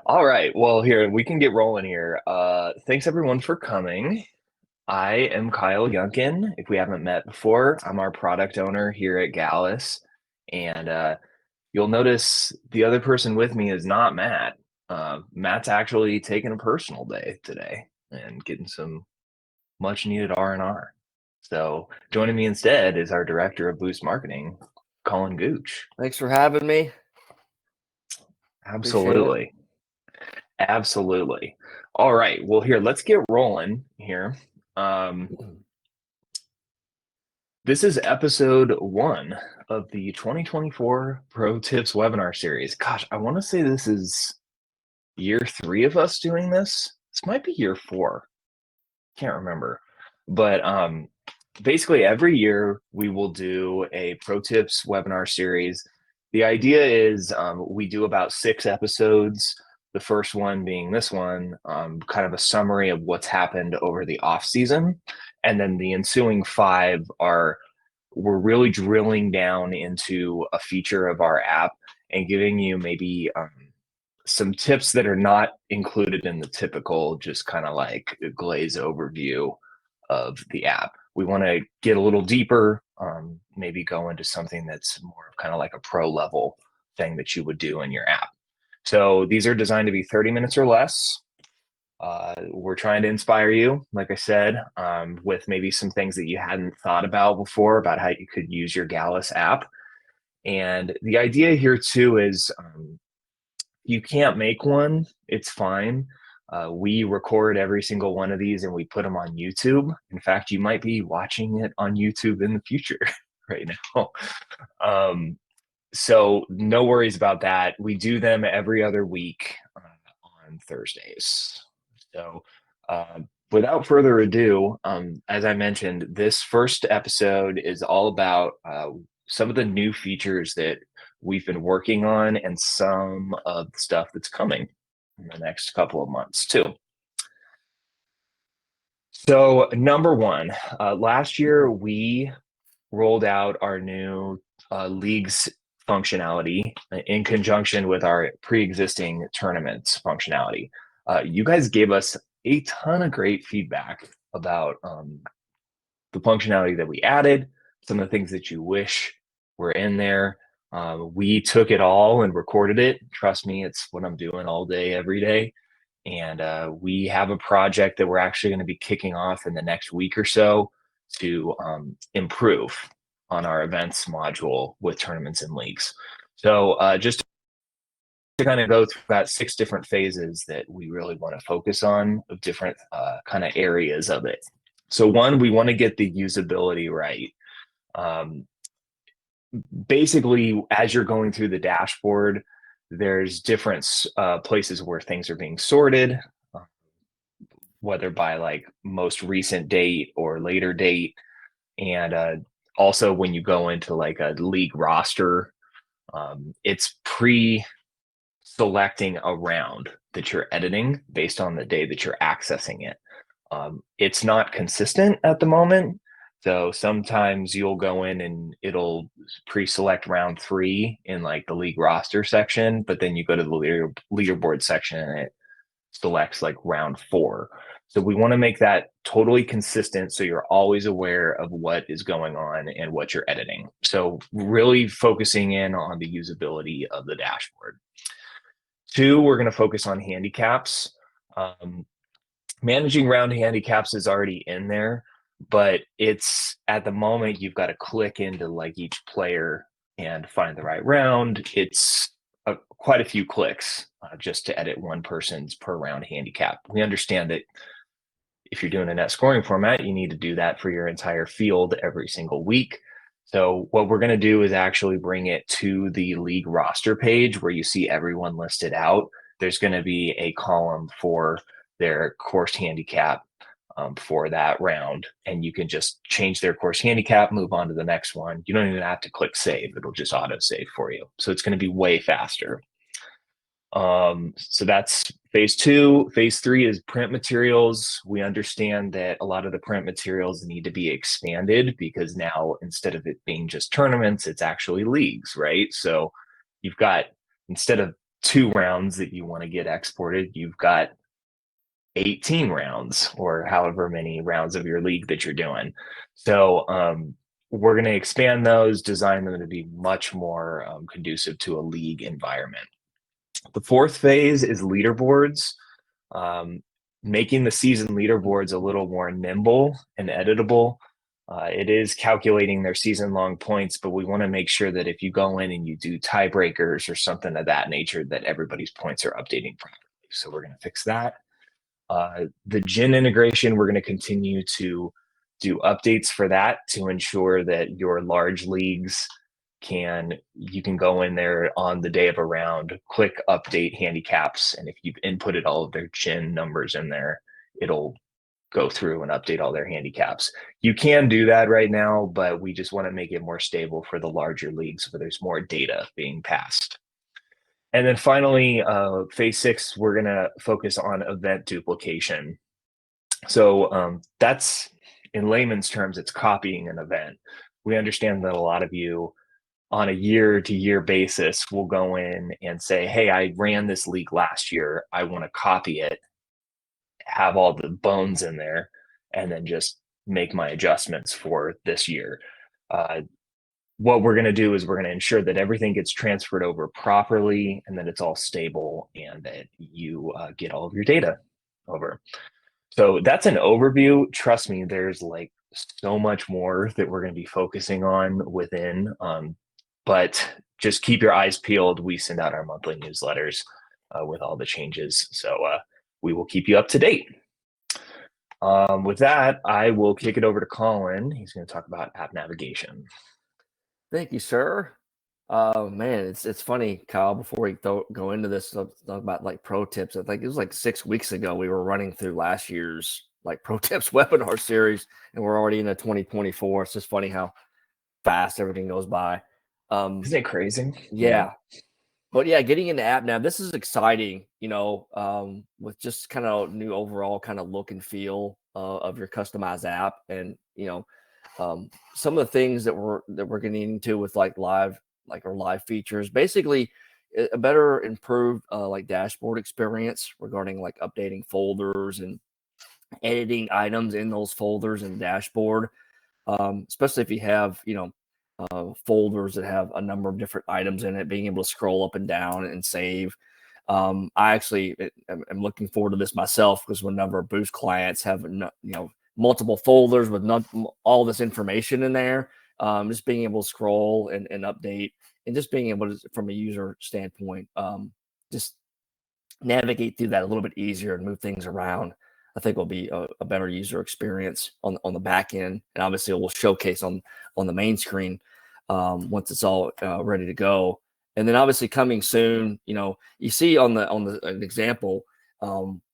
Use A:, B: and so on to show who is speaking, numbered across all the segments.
A: All right. Well, here we can get rolling here. Thanks everyone for coming. I am Kyle Youngkin. If we haven't met before, I'm our product owner here at Gallus, and you'll notice the other person with me is not Matt. Matt's actually taking a personal day today and getting some much needed R&R. So joining me instead is our director of Boost Marketing, Colin Gooch.
B: Thanks for having me. Appreciate it.
A: Absolutely. Absolutely. All right. Well, here, let's get rolling here. Um, this is episode 1 of the 2024 Pro Tips webinar series. Gosh, I want to say this is year 3 of us doing this. This might be year 4. Can't remember. But basically, every year we will do a Pro Tips webinar series. The idea is we do about 6 episodes. The first one being this one, kind of a summary of what's happened over the off season. And then the ensuing 5 we're really drilling down into a feature of our app and giving you maybe some tips that are not included in the typical, just kind of like glaze overview of the app. We want to get a little deeper, maybe go into something that's more of kind of like a pro level thing that you would do in your app. So these are designed to be 30 minutes or less. We're trying to inspire you, like I said, with maybe some things that you hadn't thought about before about how you could use your Gallus app. And the idea here too is you can't make one, it's fine. We record every single one of these and we put them on YouTube. In fact, you might be watching it on YouTube in the future right now. So no worries about that. We do them every other week on Thursdays. So without further ado, as I mentioned, this first episode is all about some of the new features that we've been working on and some of the stuff that's coming in the next couple of months too. So number 1, last year we rolled out our new leagues functionality in conjunction with our pre-existing tournaments functionality. You guys gave us a ton of great feedback about the functionality that we added, some of the things that you wish were in there. We took it all and recorded it. Trust me, it's what I'm doing all day, every day. And we have a project that we're actually going to be kicking off in the next week or so to improve on our events module with tournaments and leagues. So just to kind of go through about 6 different phases that we really want to focus on of different kind of areas of it. So 1, we want to get the usability right. Basically, as you're going through the dashboard, there's different places where things are being sorted, whether by like most recent date or later date. And also when you go into like a league roster, it's pre-selecting a round that you're editing based on the day that you're accessing it. It's not consistent at the moment. So sometimes you'll go in and it'll pre-select round 3 in like the league roster section, but then you go to the leaderboard section and it selects like round 4. So we want to make that totally consistent so you're always aware of what is going on and what you're editing. So really focusing in on the usability of the dashboard. 2, we're going to focus on handicaps. Managing round handicaps is already in there, but it's at the moment you've got to click into like each player and find the right round. It's quite a few clicks just to edit one person's per round handicap. We understand that if you're doing a net scoring format, you need to do that for your entire field every single week. So what we're going to do is actually bring it to the league roster page where you see everyone listed out. There's going to be a column for their course handicap for that round, and you can just change their course handicap, move on to the next one. You don't even have to click save. It'll just auto save for you. So it's going to be way faster. So that's phase 2. Phase 3 is print materials. We understand that a lot of the print materials need to be expanded because now instead of it being just tournaments, it's actually leagues, right? So you've got, instead of 2 rounds that you want to get exported, you've got 18 rounds or however many rounds of your league that you're doing. So we're going to expand those, design them to be much more conducive to a league environment. The fourth phase is leaderboards, um, making the season leaderboards a little more nimble and editable. It is calculating their season long points, but we want to make sure that if you go in and you do tiebreakers or something of that nature, that everybody's points are updating properly. So we're going to fix that. The gin integration, we're going to continue to do updates for that to ensure that your large leagues you can go in there on the day of a round, click update handicaps, and if you've inputted all of their gin numbers in there, it'll go through and update all their handicaps. You can do that right now, but we just want to make it more stable for the larger leagues where there's more data being passed. And then finally, phase 6, we're going to focus on event duplication. So that's, in layman's terms, it's copying an event. We understand that a lot of you on a year-to-year basis will go in and say, hey, I ran this league last year. I want to copy it, have all the bones in there, and then just make my adjustments for this year. What we're going to do is we're going to ensure that everything gets transferred over properly and that it's all stable and that you get all of your data over. So that's an overview. Trust me, there's like so much more that we're going to be focusing on within. But just keep your eyes peeled. We send out our monthly newsletters with all the changes. So we will keep you up to date. With that, I will kick it over to Colin. He's going to talk about app navigation.
B: Thank you, sir. Man, it's funny, Kyle. Before we go into this, talk about like pro tips. I think it was like 6 weeks ago we were running through last year's like pro tips webinar series, and we're already in a 2024. It's just funny how fast everything goes by.
A: Isn't it crazy?
B: Yeah. But yeah, getting into app nav, this is exciting, with just kind of new overall kind of look and feel of your customized app. And, some of the things that we're getting into with like our live features, basically a better improved like dashboard experience regarding like updating folders and editing items in those folders and dashboard. Especially if you have, folders that have a number of different items in it, being able to scroll up and down and save. I actually am looking forward to this myself because a number of Boost clients have, multiple folders with not all this information in there. Just being able to scroll and update and just being able to, from a user standpoint, just navigate through that a little bit easier and move things around. I think will be a better user experience on the back end, and obviously it will showcase on the main screen once it's all ready to go. And then obviously coming soon, you see on an example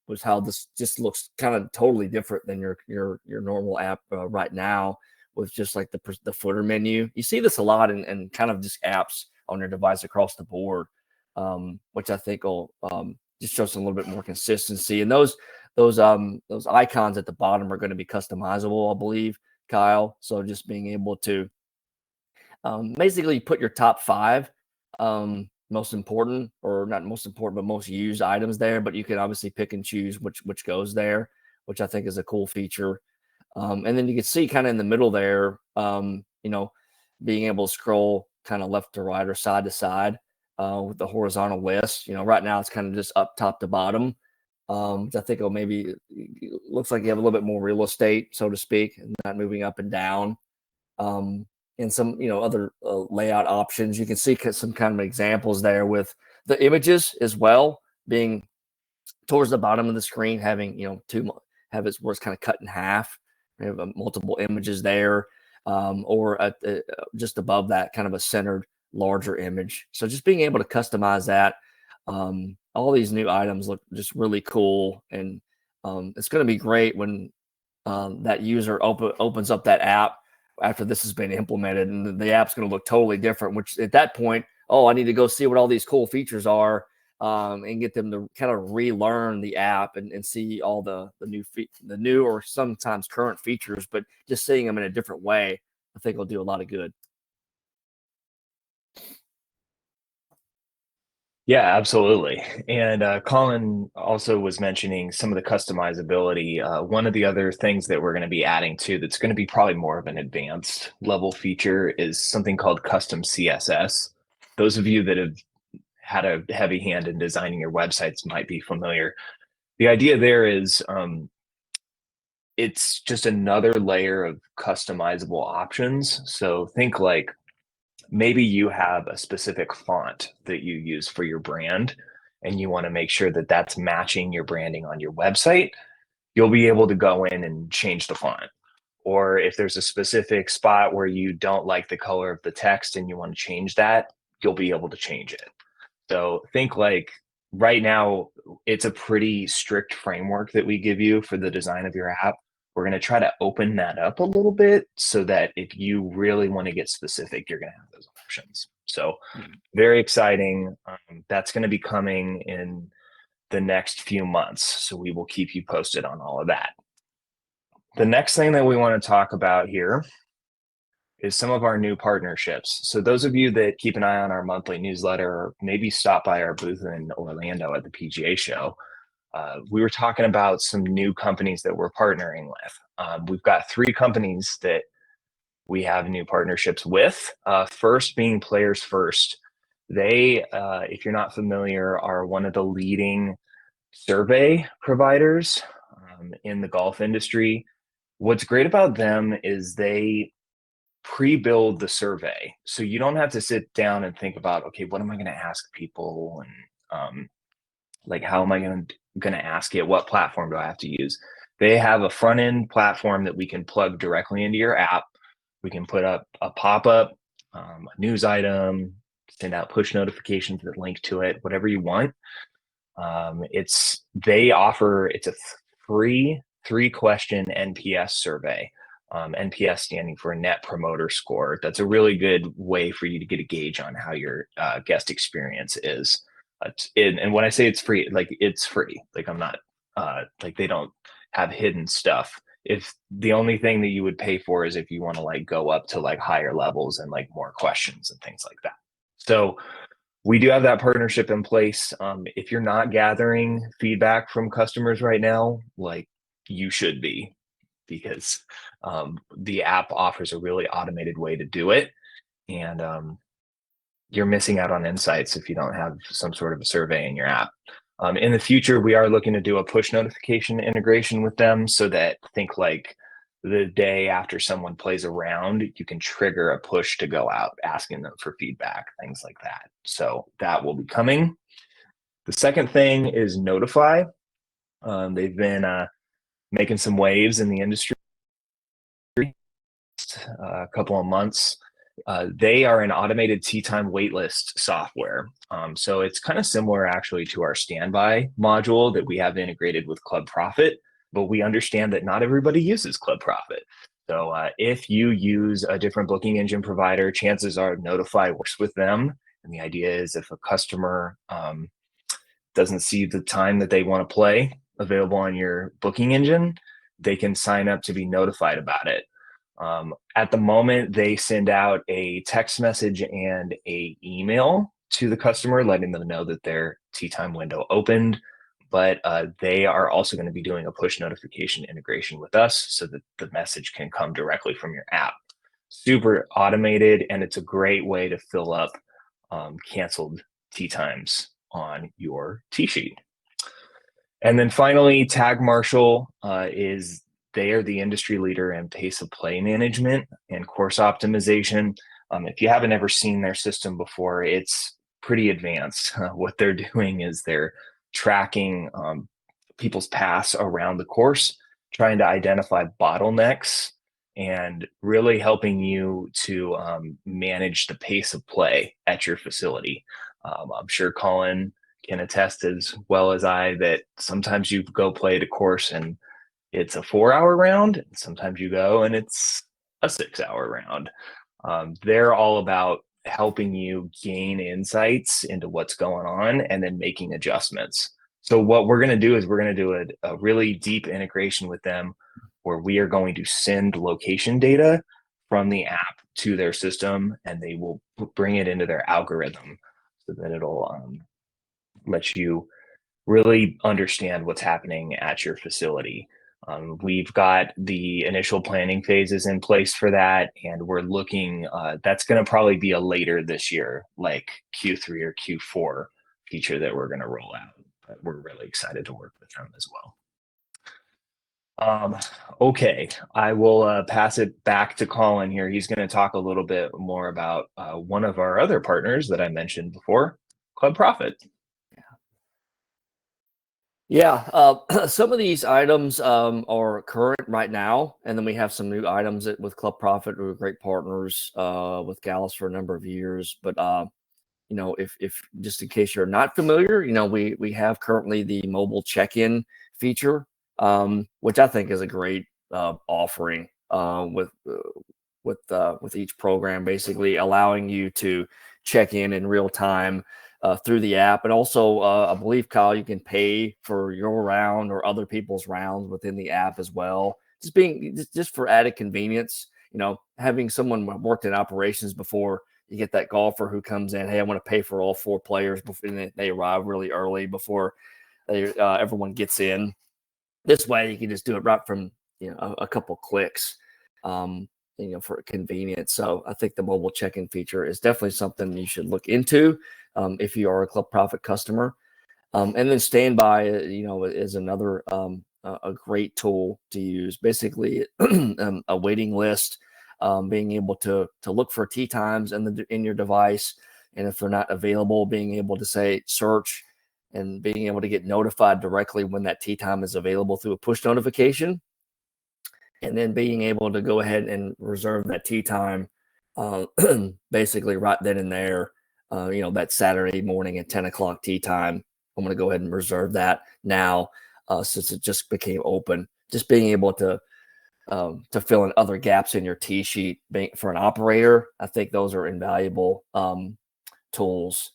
B: was how this just looks kind of totally different than your normal app right now, with just like the footer menu. You see this a lot in kind of just apps on your device across the board, which I think will just show some a little bit more consistency. And those icons at the bottom are going to be customizable, I believe, Kyle. So just being able to basically put your top 5 most important, or not most important, but most used items there. But you can obviously pick and choose which goes there, which I think is a cool feature. And then you can see kind of in the middle there, being able to scroll kind of left to right or side to side with the horizontal list. Right now it's kind of just up top to bottom. Which I think looks like you have a little bit more real estate, so to speak, and not moving up and down. And some, other layout options. You can see some kind of examples there with the images as well, being towards the bottom of the screen, having, have it where it's kind of cut in half. We have multiple images there, or at just above that, kind of a centered larger image. So just being able to customize that. All these new items look just really cool, and it's going to be great when that user opens up that app after this has been implemented, and the app's going to look totally different, which at that point, I need to go see what all these cool features are, and get them to kind of relearn the app and see all the new or sometimes current features, but just seeing them in a different way, I think will do a lot of good.
A: Yeah, absolutely. And Colin also was mentioning some of the customizability. One of the other things that we're going to be adding to that's going to be probably more of an advanced level feature is something called custom CSS. Those of you that have had a heavy hand in designing your websites might be familiar. The idea there is it's just another layer of customizable options. So think like maybe you have a specific font that you use for your brand and you want to make sure that that's matching your branding on your website. You'll be able to go in and change the font. Or if there's a specific spot where you don't like the color of the text and you want to change that, you'll be able to change it. So think like right now, it's a pretty strict framework that we give you for the design of your app. We're going to try to open that up a little bit so that if you really want to get specific, you're going to have those options. So very exciting. That's going to be coming in the next few months. So we will keep you posted on all of that. The next thing that we want to talk about here is some of our new partnerships. So those of you that keep an eye on our monthly newsletter or maybe stop by our booth in Orlando at the PGA show, we were talking about some new companies that we're partnering with. We've got 3 companies that we have new partnerships with. First being Players First. They, if you're not familiar, are one of the leading survey providers in the golf industry. What's great about them is they pre-build the survey, so you don't have to sit down and think about, okay, what am I going to ask people, and like how am I going to ask it, what platform do I have to use. They have a front end platform that we can plug directly into your app. We can put up a pop-up, a news item, send out push notifications that link to it, whatever you want. It's a free 3-question NPS survey. NPS standing for Net Promoter Score. That's a really good way for you to get a gauge on how your guest experience is. And when I say it's free, like it's free. Like I'm not like they don't have hidden stuff. If the only thing that you would pay for is if you want to like go up to like higher levels and like more questions and things like that. So we do have that partnership in place. If you're not gathering feedback from customers right now, like you should be, because the app offers a really automated way to do it. And you're missing out on insights if you don't have some sort of a survey in your app. In the future, we are looking to do a push notification integration with them so that think like the day after someone plays a round, you can trigger a push to go out asking them for feedback, things like that. So that will be coming. The second thing is Notify. They've been making some waves in the industry a couple of months. They are an automated tee time waitlist software. So it's kind of similar actually to our standby module that we have integrated with Club Profit, but we understand that not everybody uses Club Profit. So if you use a different booking engine provider, chances are Notify works with them. And the idea is if a customer doesn't see the time that they want to play available on your booking engine, they can sign up to be notified about it. At the moment, they send out a text message and a email to the customer, letting them know that their tee time window opened. But they are also going to be doing a push notification integration with us so that the message can come directly from your app. Super automated, and it's a great way to fill up canceled tee times on your tee sheet. And then finally, Tag Marshall is they are the industry leader in pace of play management and course optimization. If you haven't ever seen their system before, it's pretty advanced. What they're doing is they're tracking people's paths around the course, trying to identify bottlenecks, and really helping you to manage the pace of play at your facility. I'm sure Colin can attest as well as I that sometimes you go play at a course and it's a 4-hour round. Sometimes you go and it's a 6-hour round. They're all about helping you gain insights into what's going on and then making adjustments. So what we're going to do is we're going to do a really deep integration with them where we are going to send location data from the app to their system, and they will bring it into their algorithm so that it'll lets you really understand what's happening at your facility. We've got the initial planning phases in place for that, and we're looking, that's going to probably be a later this year, like Q3 or Q4 feature that we're going to roll out. But we're really excited to work with them as well. Okay, I will pass it back to Colin here. He's going to talk a little bit more about one of our other partners that I mentioned before, Club Profit.
B: Yeah, some of these items are current right now, and then we have some new items with Club Profit. We're great partners with Gallus for a number of years. But if just in case you're not familiar, we have currently the mobile check-in feature, which I think is a great offering with each program, basically allowing you to check in real time through the app. And also, I believe, Kyle, you can pay for your round or other people's rounds within the app as well. Just for added convenience, having someone worked in operations before, you get that golfer who comes in, hey, I want to pay for all 4 players before they arrive really early before everyone gets in. This way, you can just do it right from a couple clicks. For convenience. So I think the mobile check-in feature is definitely something you should look into if you are a Club Profit customer. And then Standby, is another a great tool to use. Basically, a waiting list, being able to look for tee times in your device, and if they're not available, being able to say search and being able to get notified directly when that tee time is available through a push notification. And then being able to go ahead and reserve that tee time basically right then and there, that Saturday morning at 10 o'clock tee time. I'm going to go ahead and reserve that now since it just became open. Just being able to fill in other gaps in your tee sheet for an operator, I think those are invaluable tools.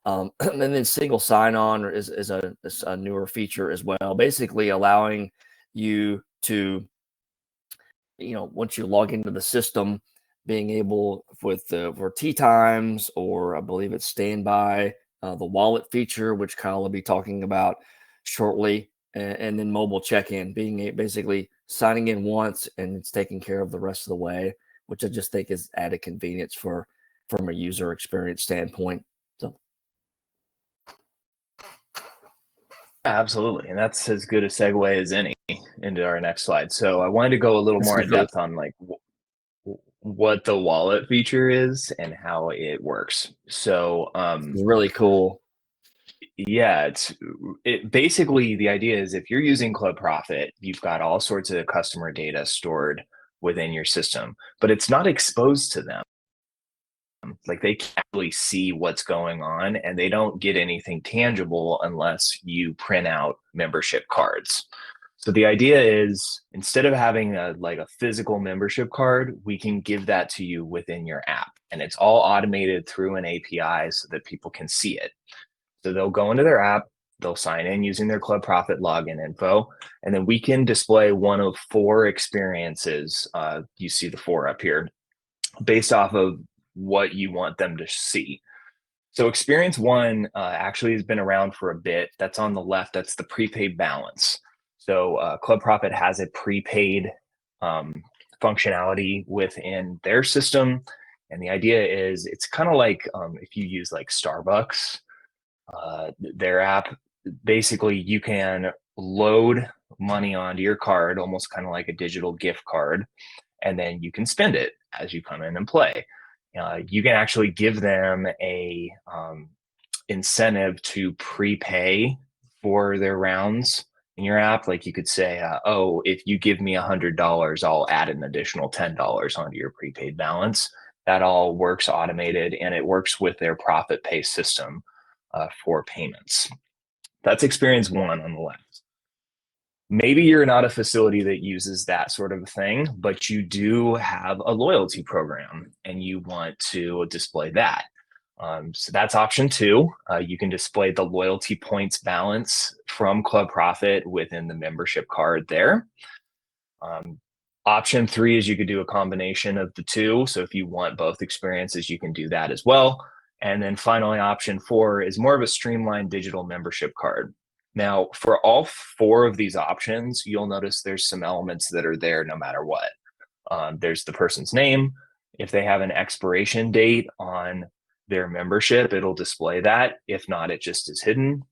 B: And then single sign-on is a newer feature as well, basically allowing you to once you log into the system, being able for tee times, or I believe it's Standby, the wallet feature, which Kyle will be talking about shortly, and then mobile check-in, basically signing in once and it's taking care of the rest of the way, which I just think is added convenience from a user experience standpoint. So.
A: Absolutely. And that's as good a segue as any into our next slide. So I wanted to go a little more in depth on like what the wallet feature is and how it works. So
B: it's really cool.
A: Yeah, it basically, the idea is if you're using Club Profit, you've got all sorts of customer data stored within your system, but it's not exposed to them. Like they can't really see what's going on, and they don't get anything tangible unless you print out membership cards. So the idea is instead of having a physical membership card, we can give that to you within your app, and it's all automated through an API so that people can see it. So they'll go into their app, they'll sign in using their Club Profit login info, and then we can display one of 4 experiences. You see the 4 up here based off of what you want them to see. So experience 1 actually has been around for a bit. That's on the left. That's the prepaid balance. So Club Profit has a prepaid functionality within their system. And the idea is it's kind of like if you use like Starbucks, their app, basically you can load money onto your card, almost kind of like a digital gift card, and then you can spend it as you come in and play. You can actually give them a incentive to prepay for their rounds in your app. Like you could say, oh, if you give me $100, I'll add an additional $10 onto your prepaid balance. That all works automated, and it works with their profit pay system for payments. That's experience 1 on the left. Maybe you're not a facility that uses that sort of thing, but you do have a loyalty program and you want to display that. So that's option 2. You can display the loyalty points balance from Club Profit within the membership card there. Option 3 is you could do a combination of the 2. So if you want both experiences, you can do that as well. And then finally, option 4 is more of a streamlined digital membership card. Now, for all 4 of these options, you'll notice there's some elements that are there no matter what. There's the person's name. If they have an expiration date on their membership, it'll display that. If not, it just is hidden.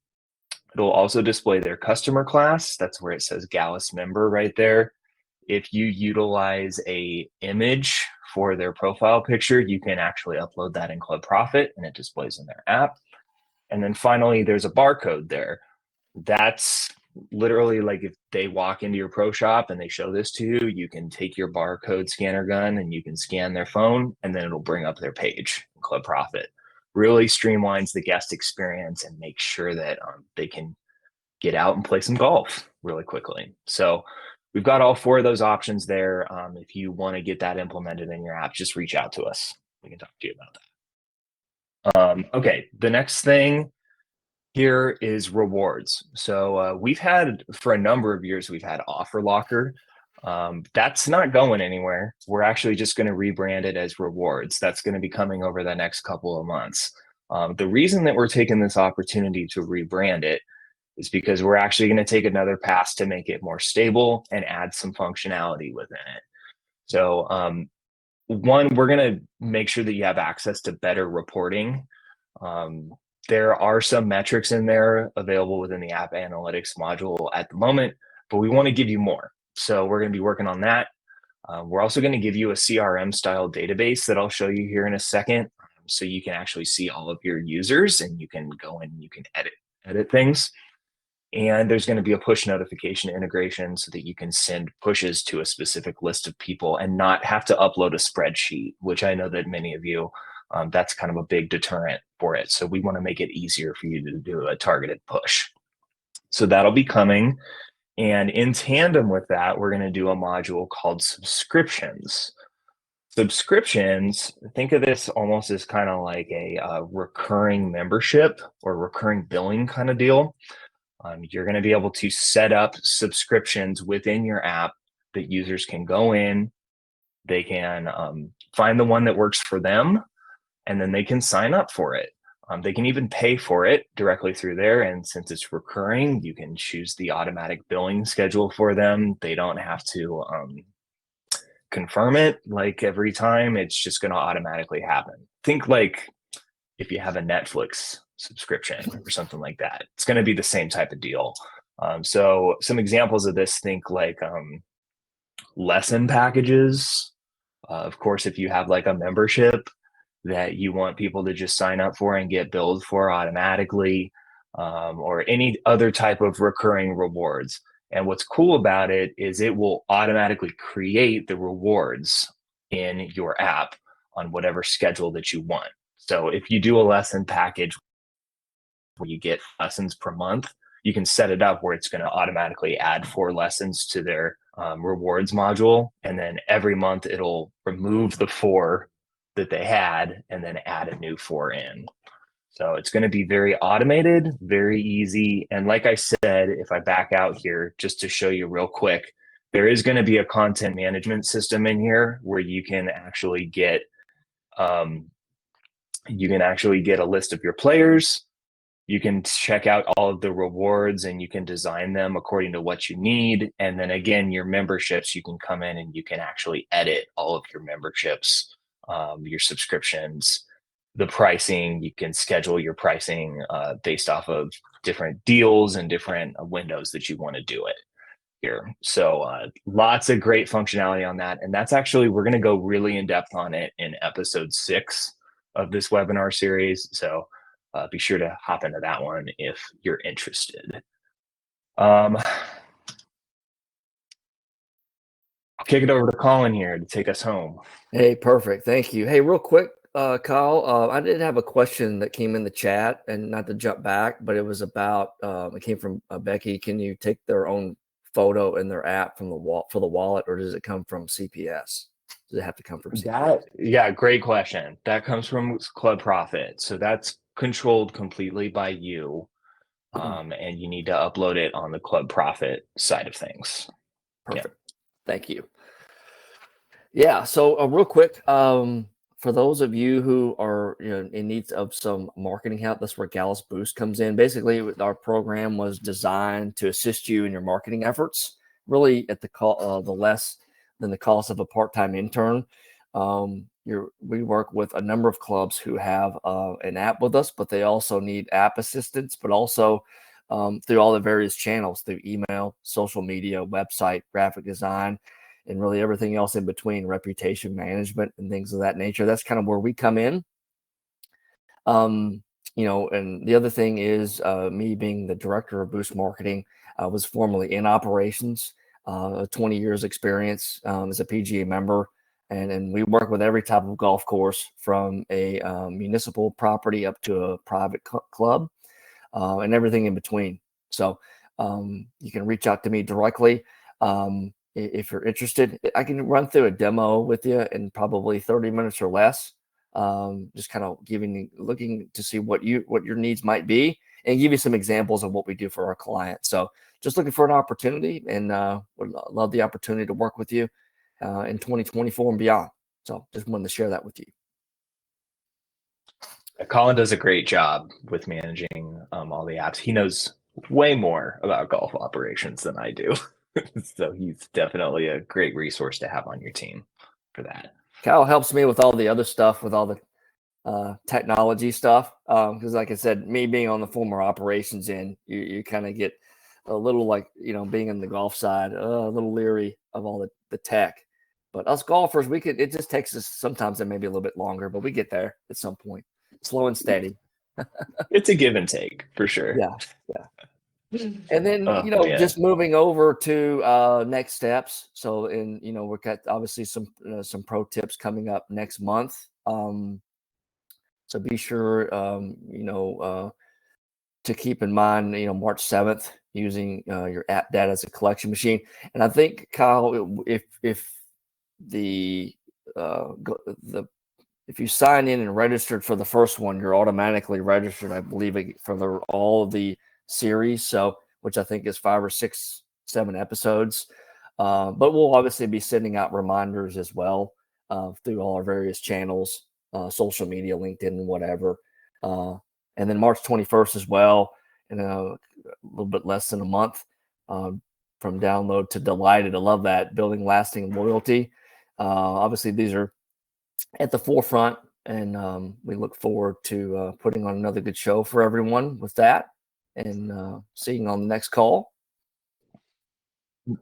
A: It'll also display their customer class. That's where it says Gallus member right there. If you utilize a image for their profile picture, you can actually upload that in Club Profit and it displays in their app. And then finally, there's a barcode there. That's literally like if they walk into your pro shop and they show this to you, you can take your barcode scanner gun and you can scan their phone and then it'll bring up their page in Club Profit. Really streamlines the guest experience and makes sure that they can get out and play some golf really quickly. So we've got all 4 of those options there. If you want to get that implemented in your app, just reach out to us. We can talk to you about that. Okay, the next thing here is rewards. So we've had, for a number of years, we've had Offer Locker. That's not going anywhere. We're actually just going to rebrand it as rewards. That's going to be coming over the next couple of months. The reason that we're taking this opportunity to rebrand it is because we're actually going to take another pass to make it more stable and add some functionality within it. So one, we're going to make sure that you have access to better reporting. There are some metrics in there available within the app analytics module at the moment, but we want to give you more. So we're going to be working on that. We're also going to give you a CRM style database that I'll show you here in a second. So you can actually see all of your users and you can go in and you can edit things. And there's going to be a push notification integration so that you can send pushes to a specific list of people and not have to upload a spreadsheet, which I know that many of you, that's kind of a big deterrent for it. So we want to make it easier for you to do a targeted push. So that'll be coming. And in tandem with that, we're going to do a module called subscriptions. Subscriptions, think of this almost as kind of like a recurring membership or recurring billing kind of deal. You're going to be able to set up subscriptions within your app that users can go in, they can find the one that works for them, and then they can sign up for it. They can even pay for it directly through there. And since it's recurring, you can choose the automatic billing schedule for them. They don't have to confirm it like every time. It's just going to automatically happen. Think like if you have a Netflix subscription or something like that, it's going to be the same type of deal. So some examples of this, think like lesson packages. Of course, if you have like a membership that you want people to just sign up for and get billed for automatically, or any other type of recurring rewards. And what's cool about it is it will automatically create the rewards in your app on whatever schedule that you want. So if you do a lesson package where you get lessons per month, you can set it up where it's going to automatically add 4 lessons to their rewards module. And then every month it'll remove the 4 that they had and then add a new 4 in. So it's going to be very automated, very easy. And like I said, if I back out here, just to show you real quick, there is going to be a content management system in here where you can actually get a list of your players. You can check out all of the rewards and you can design them according to what you need. And then again, your memberships, you can come in and you can actually edit all of your memberships, your subscriptions, the pricing. You can schedule your pricing based off of different deals and different windows that you want to do it here. So lots of great functionality on that. And that's actually, we're going to go really in depth on it in episode 6 of this webinar series. So be sure to hop into that one if you're interested. I'll kick it over to Colin here to take us home.
B: Hey, perfect. Thank you. Hey, real quick, Kyle, I did have a question that came in the chat, and not to jump back, but it was about, it came from Becky. Can you take their own photo in their app from the for the wallet, or does it come from CPS? Does it have to come from CPS?
A: Yeah, great question. That comes from Club Profit. So that's controlled completely by you. And you need to upload it on the Club Profit side of things.
B: Perfect. Yeah. Thank you. Yeah. So real quick, for those of you who are in need of some marketing help, that's where Gallus Boost comes in. Basically, our program was designed to assist you in your marketing efforts, really at the less than the cost of a part-time intern. We work with a number of clubs who have an app with us, but they also need app assistance, but also through all the various channels, through email, social media, website, graphic design, and really everything else in between, reputation management and things of that nature. That's kind of where we come in. And the other thing is me being the director of Boost Marketing. I was formerly in operations, 20 years experience as a PGA member. And we work with every type of golf course, from a municipal property up to a private club, and everything in between. So you can reach out to me directly if you're interested. I can run through a demo with you in probably 30 minutes or less. Just kind of looking to see what your needs might be, and give you some examples of what we do for our clients. So just looking for an opportunity, and would love the opportunity to work with you in 2024 and beyond. So just wanted to share that with you.
A: Colin does a great job with managing all the apps. He knows way more about golf operations than I do. So he's definitely a great resource to have on your team for that.
B: Kyle helps me with all the other stuff, with all the technology stuff. Because like I said, me being on the former operations end, you kind of get a little like, being in the golf side, a little leery of all the tech. But us golfers, it just takes us sometimes maybe a little bit longer, but we get there at some point, slow and steady.
A: It's a give and take for sure.
B: Yeah. And then, just moving over to next steps. So, we've got obviously some pro tips coming up next month. So be sure, to keep in mind, March 7th, using your app data as a collection machine. And I think, Kyle, if if you sign in and registered for the first one, you're automatically registered, I believe, for all of the series. So, which I think is 5 or 6, 7 episodes. But we'll obviously be sending out reminders as well through all our various channels, social media, LinkedIn, and whatever. And then March 21st as well, in a little bit less than a month, from download to delighted. I love that, building lasting loyalty. Obviously, these are at the forefront, and we look forward to putting on another good show for everyone with that, and seeing you on the next call.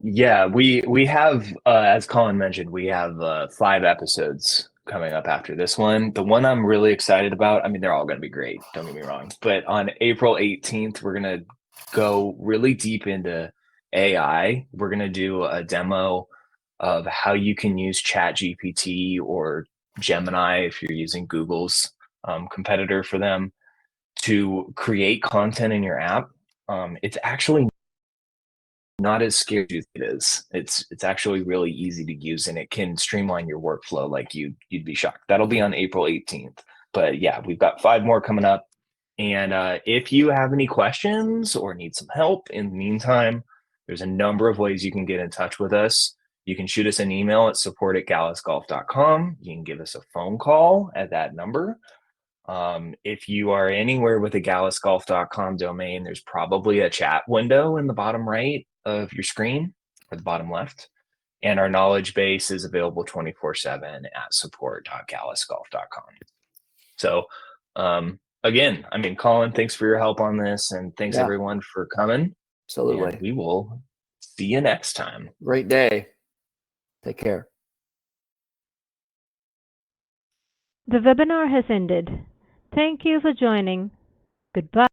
A: Yeah, we have, as Colin mentioned, we have 5 episodes coming up after this one. The one I'm really excited about, I mean, they're all going to be great, don't get me wrong, but on April 18th, we're going to go really deep into AI. We're going to do a demo of how you can use ChatGPT or Gemini, if you're using Google's competitor for them, to create content in your app. It's actually not as scary as it is. It's actually really easy to use, and it can streamline your workflow like you'd be shocked. That'll be on April 18th. But yeah, we've got 5 more coming up. And if you have any questions or need some help in the meantime, there's a number of ways you can get in touch with us. You can shoot us an email at support@gallusgolf.com. You can give us a phone call at that number. If you are anywhere with a gallusgolf.com domain, there's probably a chat window in the bottom right of your screen, or the bottom left. And our knowledge base is available 24/7 at support.gallusgolf.com. So again, I mean, Colin, thanks for your help on this, and thanks everyone for coming.
B: Absolutely.
A: And we will see you next time.
B: Great day. Take care.
C: The webinar has ended. Thank you for joining. Goodbye.